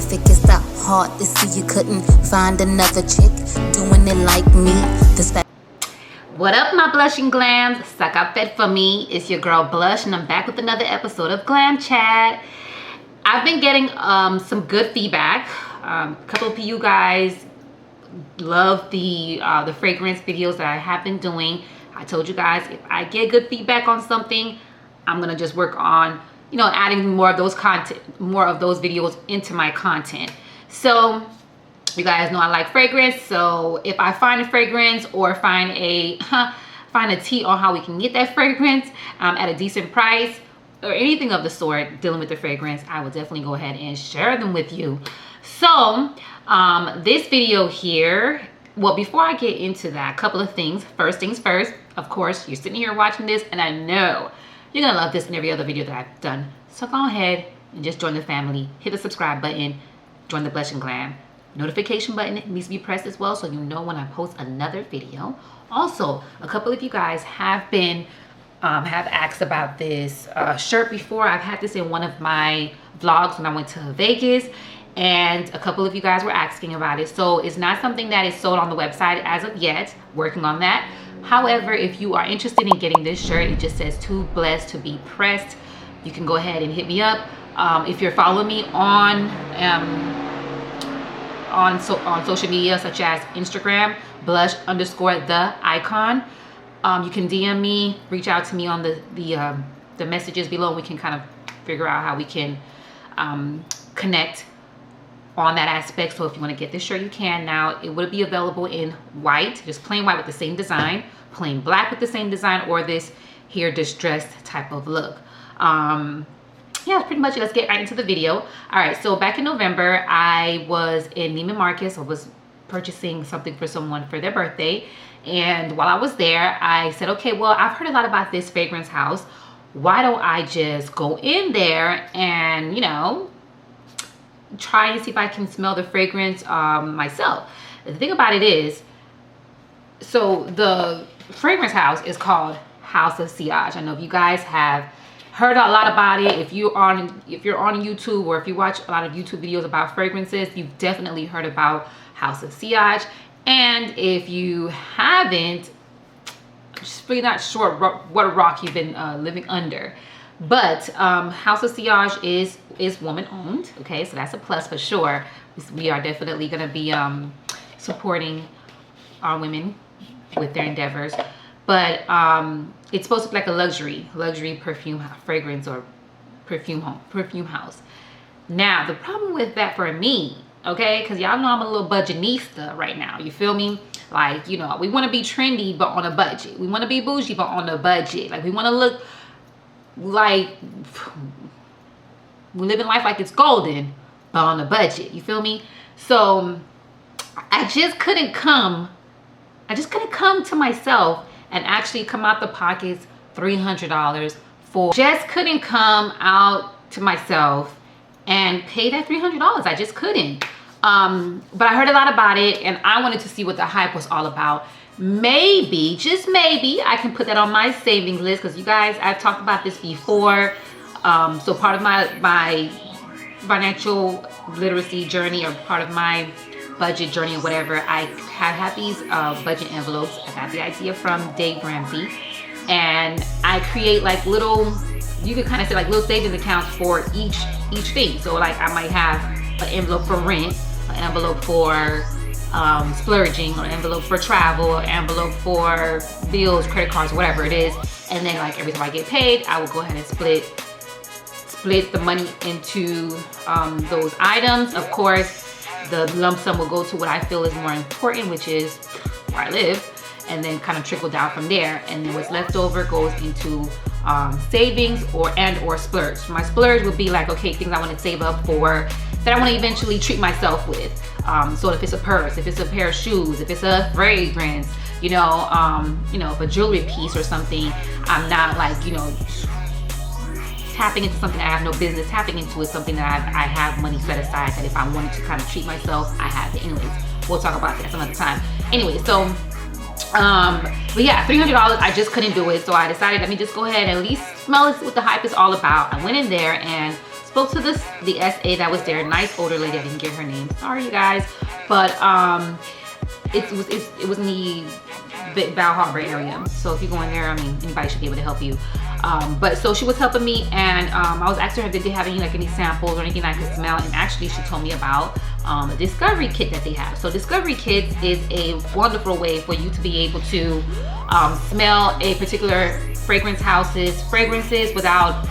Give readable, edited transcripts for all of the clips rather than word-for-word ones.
if it gets that hard to see you couldn't find another chick doing it like me. What up, my blushing glams? Suck up fed for me. It's your girl Blush, and I'm back with another episode of Glam Chat. I've been getting some good feedback. A couple of you guys love the fragrance videos that I have been doing. I told you guys, if I get good feedback on something, I'm gonna just work on, adding more of those videos into my content. So you guys know I like fragrance, so if I find a fragrance or find a tea on how we can get that fragrance at a decent price or anything of the sort dealing with the fragrance, I will definitely go ahead and share them with you. So this video here, well, before I get into that, a couple of things. First things first, of course, you're sitting here watching this and I know you're gonna love this and every other video that I've done. So go ahead and just join the family, hit the subscribe button, join the Blush and Glam. Notification button needs to be pressed as well so you know when I post another video. Also, a couple of you guys have been have asked about this shirt before. I've had this in one of my vlogs when I went to Vegas, and a couple of you guys were asking about it. So it's not something that is sold on the website as of yet, working on that. However, if you are interested in getting this shirt, it just says too blessed to be pressed. You can go ahead and hit me up. If you're following me on social media such as Instagram, blush_the_icon. You can DM me, reach out to me on the messages below. We can kind of figure out how we can connect on that aspect. So if you want to get this shirt, you can. Now, it would be available in white, just plain white with the same design, plain black with the same design, or this here distressed type of look. Yeah, pretty much. Let's get right into the video. All right, so back in November, I was in Neiman Marcus. I was purchasing something for someone for their birthday. And while I was there, I said, okay, well, I've heard a lot about this fragrance house. Why don't I just go in there and, try and see if I can smell the fragrance myself. The thing about it is, so the fragrance house is called Houseofsillage. I know if you guys have heard a lot about it. If you're on YouTube, or if you watch a lot of YouTube videos about fragrances, you've definitely heard about Houseofsillage. And if you haven't, I'm just really not sure what rock you've been living under. But Houseofsillage is woman owned. Okay, so that's a plus for sure. We are definitely going to be supporting our women with their endeavors. But it's supposed to be like a luxury perfume fragrance or perfume house. Now, the problem with that for me, okay, because y'all know I'm a little budgetista right now. You feel me? Like, we want to be trendy, but on a budget. We want to be bougie, but on a budget. Like, we want to look like we're living life like it's golden, but on a budget. You feel me? So I just couldn't come to myself and actually come out the pockets $300 for, just couldn't come out to myself and pay that $300. I just couldn't. But I heard a lot about it and I wanted to see what the hype was all about. Maybe, just maybe, I can put that on my savings list, because you guys, I've talked about this before. So part of my financial literacy journey, or part of my budget journey or whatever, I have had these budget envelopes. I got the idea from Dave Ramsey, and I create like little, you could kind of say like little savings accounts for each thing. So like I might have an envelope for rent, an envelope for splurging, or an envelope for travel, an envelope for bills, credit cards, whatever it is. And then like every time I get paid, I will go ahead and split the money into those items. Of course, the lump sum will go to what I feel is more important, which is where I live, and then kind of trickle down from there. And then what's left over goes into savings or splurge. So my splurge would be like, okay, things I want to save up for, that I want to eventually treat myself with. So if it's a purse, if it's a pair of shoes, if it's a fragrance, if a jewelry piece or something, I'm not like, tapping into something I have no business tapping into. Is something that I have money set aside, that if I wanted to kind of treat myself, I have it. Anyways, we'll talk about that some other time. Anyway, so but yeah, $300, I just couldn't do it. So I decided, let me just go ahead and at least smell what the hype is all about. I went in there and spoke to the SA that was there, nice older lady. I didn't get her name, sorry you guys, but it was in the Bal Harbor area. So if you go in there, I mean, anybody should be able to help you. But so she was helping me, and I was asking her, did they have any samples or anything I could smell? And actually she told me about a discovery kit that they have. So discovery kits is a wonderful way for you to be able to smell a particular fragrances without,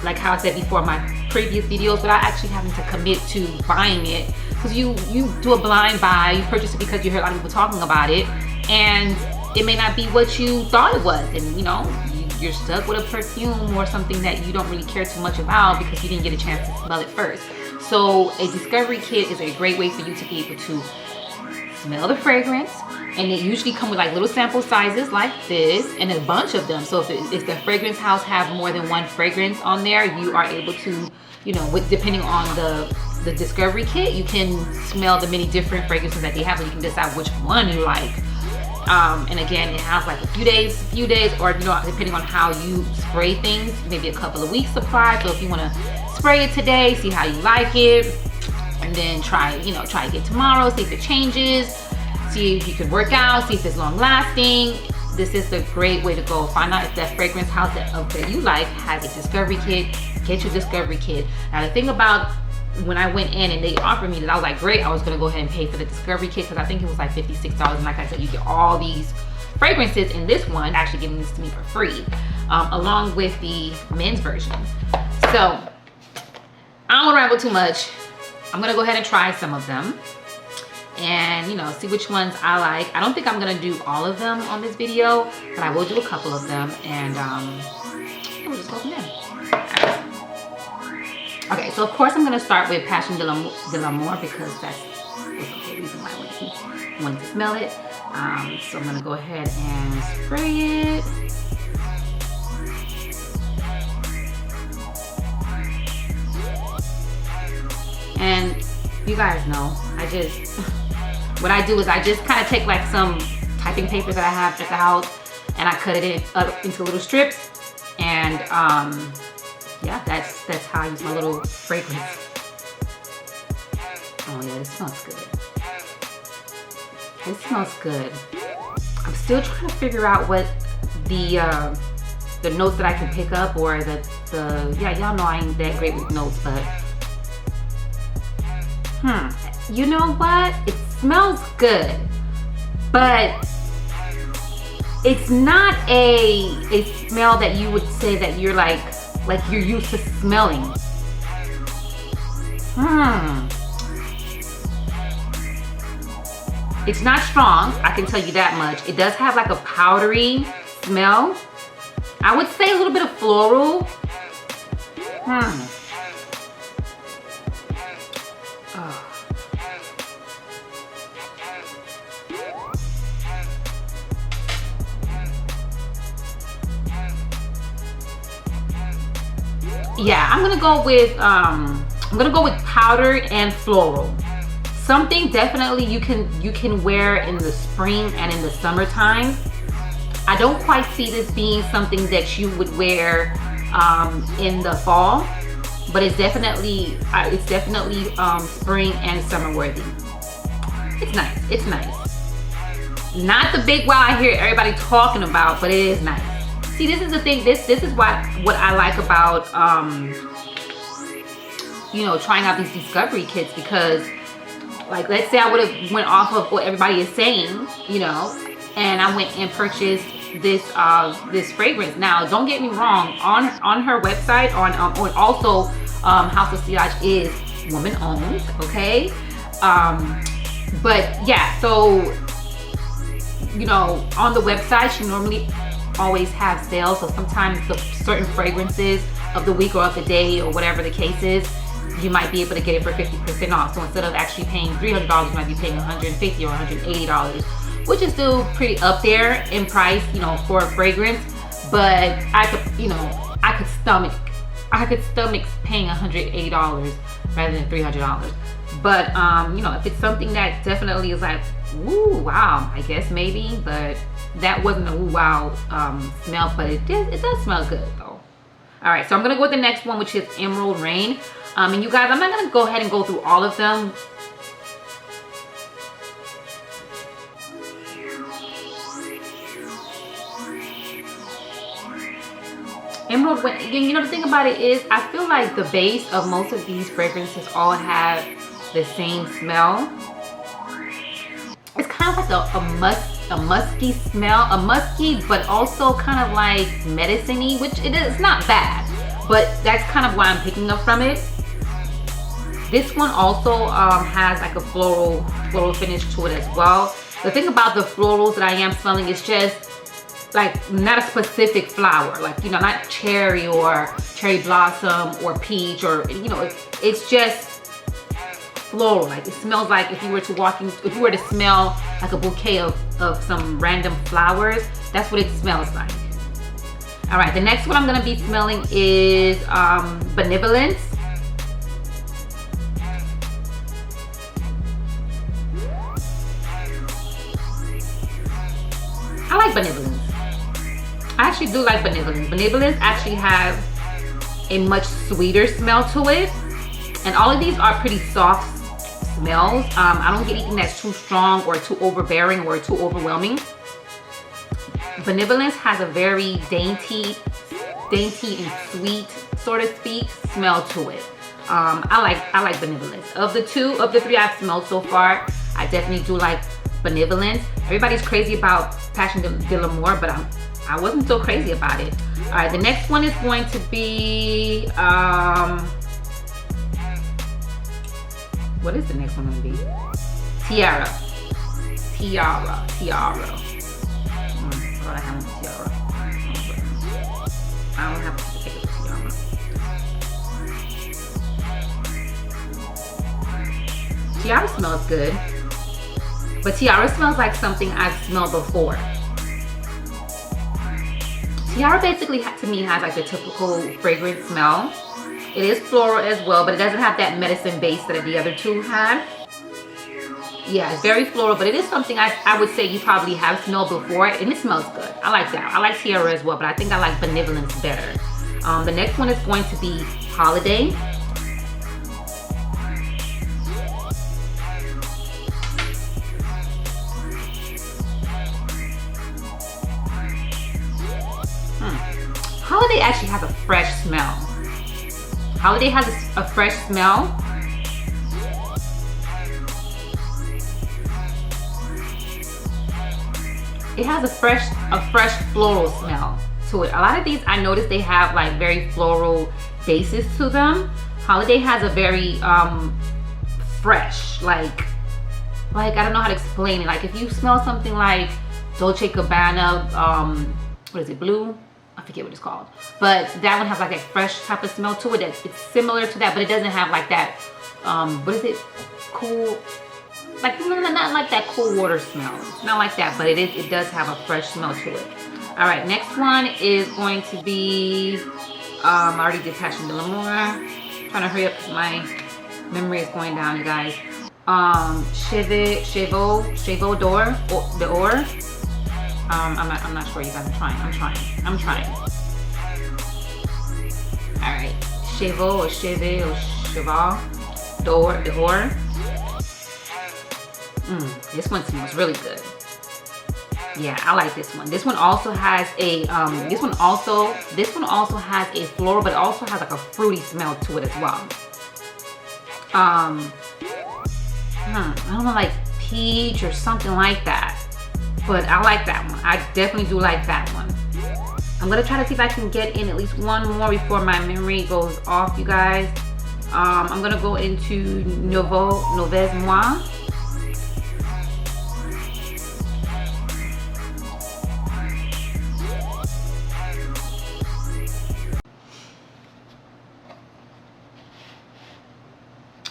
like how I said before in my previous videos, without actually having to commit to buying it. Because you do a blind buy, you purchase it because you heard a lot of people talking about it, and it may not be what you thought it was, and you're stuck with a perfume or something that you don't really care too much about because you didn't get a chance to smell it first. So a discovery kit is a great way for you to be able to smell the fragrance, and it usually comes with like little sample sizes like this and a bunch of them. So if the fragrance house have more than one fragrance on there, you are able to, depending on the discovery kit, you can smell the many different fragrances that they have, and you can decide which one you like. And again, it has like a few days, or depending on how you spray things, maybe a couple of weeks supply. So if you want to spray it today, see how you like it, and then try again tomorrow, see if it changes, see if you can work out, see if it's long lasting. This is the great way to go. Find out if that fragrance house that you like has a discovery kit. Get your discovery kit. Now the thing about when I went in and they offered me that, I was like, great, I was gonna go ahead and pay for the discovery kit because I think it was like $56. And like I said, you get all these fragrances in this one, actually giving this to me for free, along with the men's version. So I don't wanna ramble too much. I'm gonna go ahead and try some of them and see which ones I like. I don't think I'm gonna do all of them on this video, but I will do a couple of them, and we'll just go from there. Okay, so of course I'm gonna start with Passion de l'Amour because that's the whole reason why I wanted to smell it. So I'm gonna go ahead and spray it. And you guys know, what I do is I just kind of take like some typing paper that I have at the house, and I cut it up into little strips, and yeah, that's how I use my little fragrance. Oh yeah, this smells good. It smells good. I'm still trying to figure out what the notes that I can pick up, or yeah, y'all know I ain't that great with notes, but you know what? It smells good, but it's not a smell that you would say that you're like you're used to smelling. It's not strong, I can tell you that much. It does have like a powdery smell. I would say a little bit of floral. Oh. Yeah, I'm gonna go with powder and floral. Something definitely you can wear in the spring and in the summertime. I don't quite see this being something that you would wear in the fall, but it's definitely spring and summer worthy. It's nice. It's nice. Not the big wow I hear everybody talking about, but it is nice. See, this is the thing. This is what I like about trying out these discovery kits, because like, let's say I would have went off of what everybody is saying, and I went and purchased this fragrance. Now, don't get me wrong, on her website, on also House of Sillage is woman owned, okay? But yeah, so on the website she normally always have sales, so sometimes the certain fragrances of the week or of the day or whatever the case is, you might be able to get it for 50% off. So instead of actually paying $300, you might be paying $150 or $180, which is still pretty up there in price, for a fragrance. But I could stomach paying $180 rather than $300. But if it's something that definitely is like, ooh, wow, I guess maybe, but that wasn't a ooh, wow smell, but it does smell good though. All right, so I'm gonna go with the next one, which is Emerald Rain. And you guys, I'm not gonna go ahead and go through all of them. Emerald Rain, you know, the thing about it is, I feel like the base of most of these fragrances all have the same smell. It's kind of like a musky smell, a musky, but also kind of like medicine-y, which it is not bad, but that's kind of why I'm picking up from it. This one also has like a floral finish to it as well. The thing about the florals that I am smelling is just like not a specific flower, like, you know, not cherry or cherry blossom or peach, or, you know, it's just floral. Like, it smells like if you were to smell like a bouquet of some random flowers, that's what it smells like. All right, the next one I'm gonna be smelling is Benevolence. I like Benevolence. I actually do like Benevolence. Benevolence actually has a much sweeter smell to it, and all of these are pretty soft smells. I don't get anything that's too strong or too overbearing or too overwhelming. Benevolence has a very dainty and sweet, so to speak, smell to it. I like Benevolence. Of the three I've smelled so far, I definitely do like Benevolence. Everybody's crazy about Passion de l'Amour, but I wasn't so crazy about it. All right, the next one is going to be what is the next one gonna be? Tiara. I have one Tiara. I don't have to pick up Tiara. Tiara smells good, but Tiara smells like something I've smelled before. Tiara basically, to me, has like the typical fragrance smell. It is floral as well, but it doesn't have that medicine base that the other two had. Yeah, it's very floral, but it is something I would say you probably have smelled before, and it smells good. I like that. I like Tiara as well, but I think I like Benevolence better. The next one is going to be Holiday. Holiday actually has a fresh smell. Holiday has a fresh smell. It has a fresh floral smell to it. A lot of these, I noticed they have like very floral bases to them. Holiday has a very fresh, like I don't know how to explain it. Like, if you smell something like Dolce & Gabbana, what is it, Blue? I forget what it's called, but that one has like a fresh type of smell to it. It's similar to that, but it doesn't have like that, what is it, cool, like, not like that cool water smell. It's not like that, but it does have a fresh smell to it. All right, next one is going to be, I already did Passion de l'Amour. Trying to hurry up because my memory is going down, you guys. Chevaux d'Or. I'm not sure, you guys. I'm trying. All right, Chevaux or Cheval d'Or. This one smells really good. Yeah, I like this one. This one also has a this one also has a floral, but it also has like a fruity smell to it as well. I don't know, like peach or something like that. But I like that one. I definitely do like that one. I'm gonna try to see if I can get in at least one more before my memory goes off, you guys. I'm gonna go into Mauvaise Moi.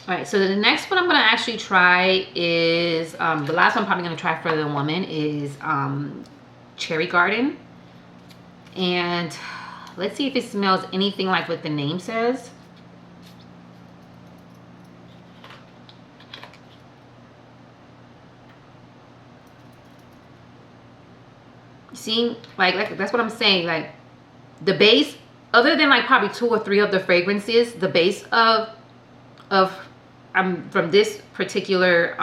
All right, so the next one I'm gonna actually try is, the last one I'm probably gonna try for the woman is Cherry Garden. And let's see if it smells anything like what the name says. See, like that's what I'm saying. Like, the base other than like probably 2 or 3 of the fragrances, the base of from this particular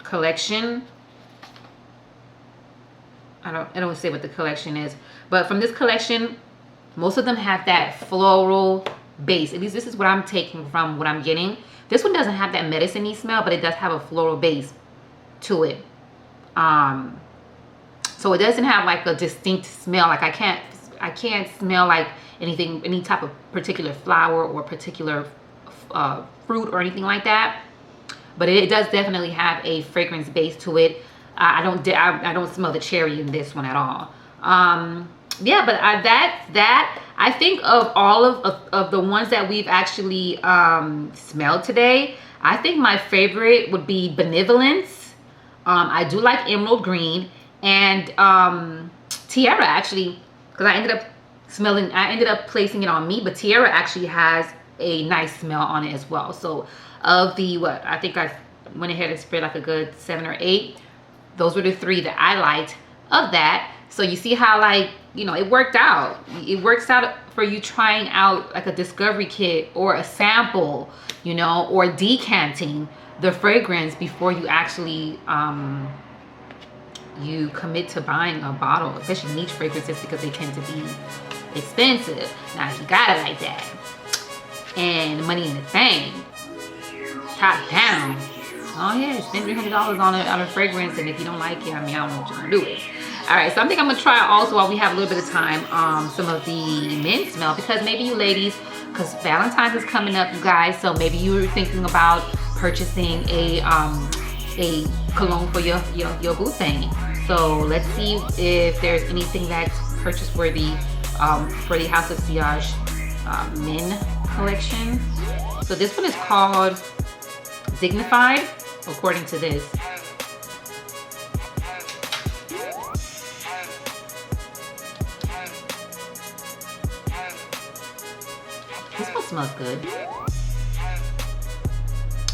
collection, I don't say what the collection is, but from this collection, most of them have that floral base. At least this is what I'm taking from what I'm getting. This one doesn't have that medicine-y smell, but it does have a floral base to it. So it doesn't have like a distinct smell. Like I can't smell like anything, any type of particular flower or particular fruit or anything like that. But it does definitely have a fragrance base to it. I don't smell the cherry in this one at all. Yeah, but that I think of all of the ones that we've actually smelled today, I think my favorite would be Benevolence. I do like Emerald Green and Tiara, actually, because I ended up placing it on me, but Tiara actually has a nice smell on it as well. So of the I think I went ahead and sprayed like a good 7 or 8. Those were the 3 that I liked of that. So you see how, like, you know, it worked out. It works out for you trying out like a discovery kit or a sample, you know, or decanting the fragrance before you actually you commit to buying a bottle, especially niche fragrances, because they tend to be expensive. Now if you got it like that and money in the bank, top down, oh yeah, spend $300 on a fragrance, and if you don't like it, I mean, I don't know what you're gonna do with it. All right, so I think I'm gonna try also, while we have a little bit of time, some of the mint smell, because maybe you ladies, because Valentine's is coming up, you guys, so maybe you were thinking about purchasing a cologne for your boo thing. So let's see if there's anything that's purchase worthy for the House of Sillage men collection. So this one is called Signified, according to this. This one smells good.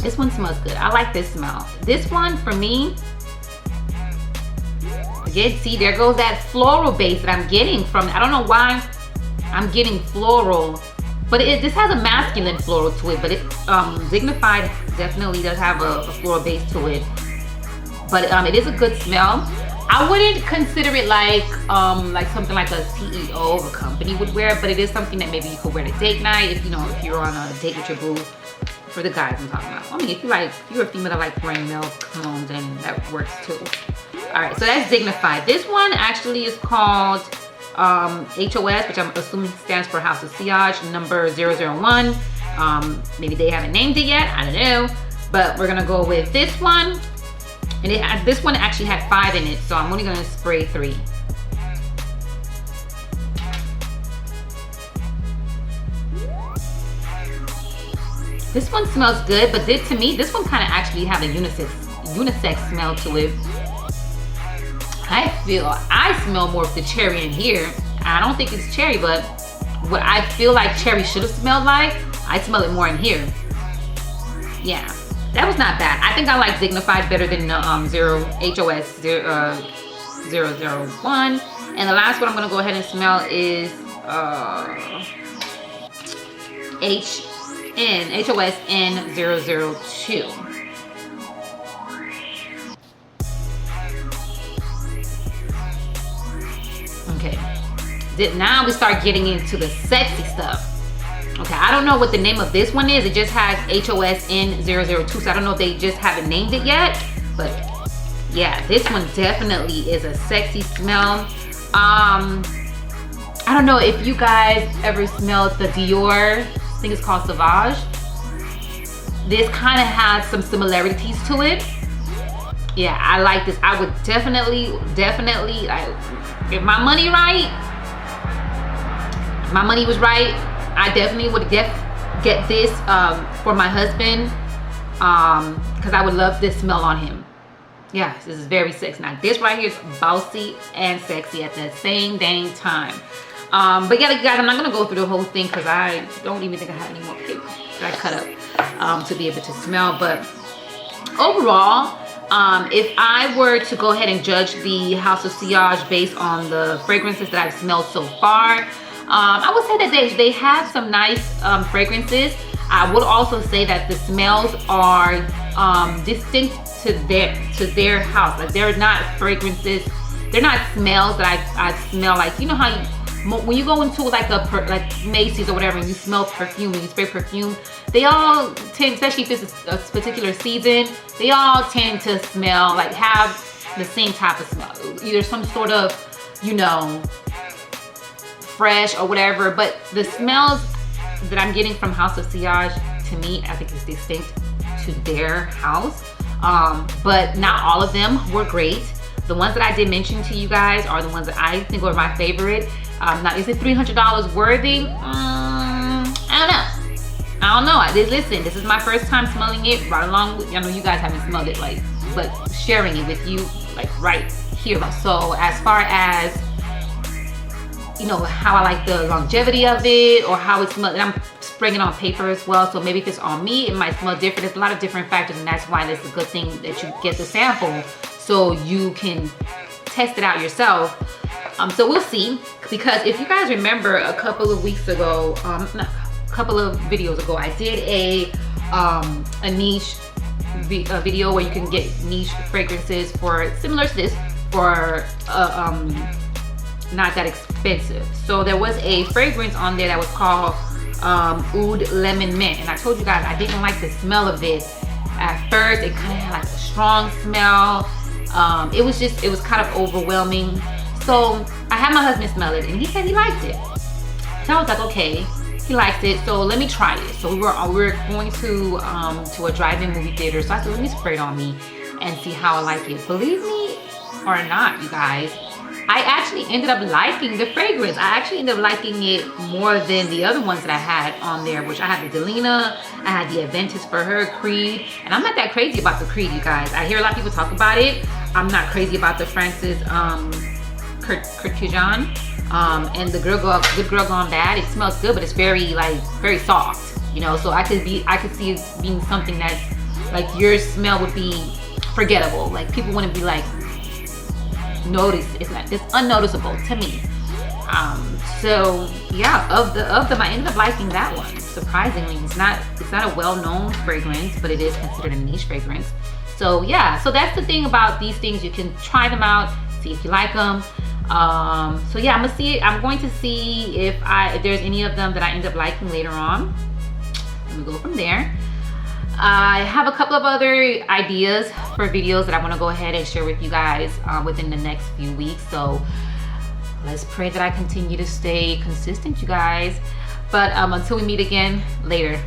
This one smells good. I like this smell. This one, for me, again, see, there goes that floral base that I'm getting from, I don't know why I'm getting floral, but this has a masculine floral to it, but it Signified definitely does have a floral base to it. But it is a good smell. I wouldn't consider it like something like a CEO of a company would wear, but it is something that maybe you could wear to date night if you're on a date with your boo. For the guys I'm talking about. I mean, if you're a female that like wearing male cologne, then that works too. All right, so that's Signified. This one actually is called HOS, which I'm assuming stands for House of Sillage, number 001. Maybe they haven't named it yet, I don't know. But we're gonna go with this one. And this one actually had 5 in it, so I'm only gonna spray 3. This one smells good, but to me, this one kind of actually have a unisex smell to it. I smell more of the cherry in here. I don't think it's cherry, but what I feel like cherry should have smelled like, I smell it more in here. Yeah, that was not bad. I think I like Signified better than the HOS 001. And the last one I'm gonna go ahead and smell is HOS N002. Okay, now we start getting into the sexy stuff. Okay, I don't know what the name of this one is. It just has HOS N002, so I don't know if they just haven't named it yet. But yeah, this one definitely is a sexy smell. I don't know if you guys ever smelled the Dior, I think it's called Sauvage. This kind of has some similarities to it. Yeah, I like this. I would definitely, if my money was right, I definitely would get this for my husband, because I would love this smell on him. Yeah, this is very sexy. Now this right here is bossy and sexy at the same dang time. But yeah, guys, I'm not gonna go through the whole thing because I don't even think I have any more paper that I cut up to be able to smell. But overall, if I were to go ahead and judge the House of Sillage based on the fragrances that I've smelled so far, I would say that they have some nice fragrances. I would also say that the smells are distinct to their house. Like they're not fragrances, they're not smells that I smell like, you know how when you go into like like Macy's or whatever and you smell perfume and you spray perfume, they all tend, especially if it's a particular season, they all tend to smell like have the same type of smell. Either some sort of, you know, fresh or whatever, but the smells that I'm getting from House of Sillage, to me, I think is distinct to their house. But not all of them were great. The ones that I did mention to you guys are the ones that I think were my favorite. Now, is it $300 worthy? I don't know. Listen, this is my first time smelling it right along with, I know you guys haven't smelled it, like, but sharing it with you, like right here. So as far as, you know, how I like the longevity of it or how it smells, and I'm spraying it on paper as well, so maybe if it's on me, it might smell different. There's a lot of different factors, and that's why it's a good thing that you get the sample so you can test it out yourself. So we'll see, because if you guys remember a couple of weeks ago, a couple of videos ago, I did a niche video where you can get niche fragrances for similar to this for not that expensive. So there was a fragrance on there that was called Oud Lemon Mint, and I told you guys I didn't like the smell of it at first. It kind of had like a strong smell. It was kind of overwhelming. So I had my husband smell it and he said he liked it. So I was like, okay, he liked it, so let me try it. So we were going to a drive-in movie theater, so I said, let me spray it on me and see how I like it. Believe me or not, you guys, I actually ended up liking the fragrance. I actually ended up liking it more than the other ones that I had on there, which I had the Delina, I had the Aventus for her, Creed, and I'm not that crazy about the Creed, you guys. I hear a lot of people talk about it. I'm not crazy about the Francis Kurkdjian. And the Good Girl Gone Bad, it smells good, but it's very soft, you know. So I could see it being something that's like your smell would be forgettable. Like people wouldn't be like notice. It's unnoticeable to me. So yeah, of them, I ended up liking that one. Surprisingly, it's not a well-known fragrance, but it is considered a niche fragrance. So yeah, so that's the thing about these things. You can try them out, see if you like them. So yeah, I'm going to see if there's any of them that I end up liking later on. And we go from there. I have a couple of other ideas for videos that I want to go ahead and share with you guys within the next few weeks. So let's pray that I continue to stay consistent, you guys. But until we meet again later,